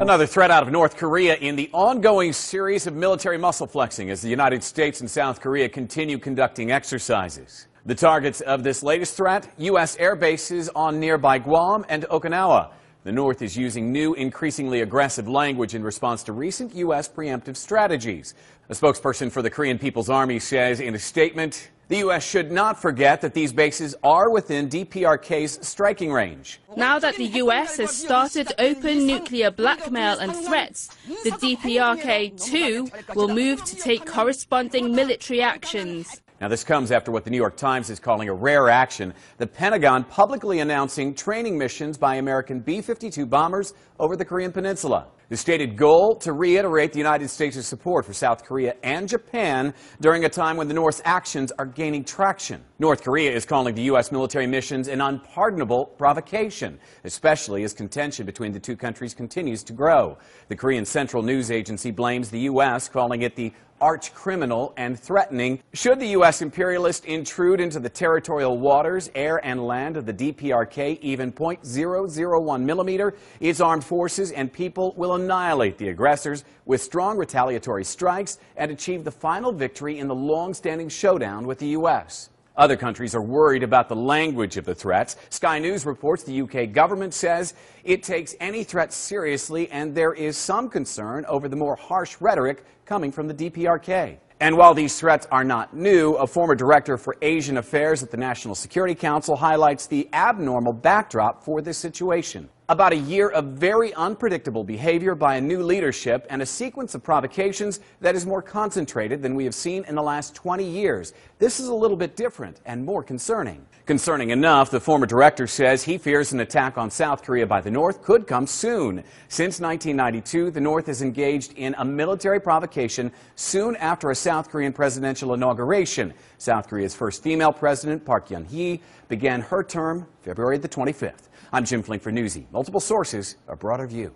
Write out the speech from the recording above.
Another threat out of North Korea in the ongoing series of military muscle flexing as the United States and South Korea continue conducting exercises. The targets of this latest threat, U.S. air bases on nearby Guam and Okinawa. The North is using new, increasingly aggressive language in response to recent U.S. preemptive strategies. A spokesperson for the Korean People's Army says in a statement, the U.S. should not forget that these bases are within DPRK's striking range. Now that the U.S. has started open nuclear blackmail and threats, the DPRK, too, will move to take corresponding military actions. Now, this comes after what the New York Times is calling a rare action, the Pentagon publicly announcing training missions by American B-52 bombers over the Korean Peninsula. The stated goal to reiterate the United States' support for South Korea and Japan during a time when the North's actions are gaining traction. North Korea is calling the U.S. military missions an unpardonable provocation, especially as contention between the two countries continues to grow. The Korean Central News Agency blames the U.S., calling it the arch criminal and threatening. Should the U.S. imperialist intrude into the territorial waters, air, and land of the DPRK even 0.001 millimeter, its armed forces and people will annihilate the aggressors with strong retaliatory strikes and achieve the final victory in the long-standing showdown with the U.S. Other countries are worried about the language of the threats. Sky News reports the UK government says it takes any threat seriously, and there is some concern over the more harsh rhetoric coming from the DPRK. And while these threats are not new, a former director for Asian Affairs at the National Security Council highlights the abnormal backdrop for this situation. About a year of very unpredictable behavior by a new leadership and a sequence of provocations that is more concentrated than we have seen in the last 20 years. This is a little bit different and more concerning. Concerning enough, the former director says he fears an attack on South Korea by the North could come soon. Since 1992, the North is engaged in a military provocation soon after a South Korean presidential inauguration. South Korea's first female president, Park Geun-hye, began her term February the 25th. I'm Jim Flink for Newsy. Multiple sources, a broader view.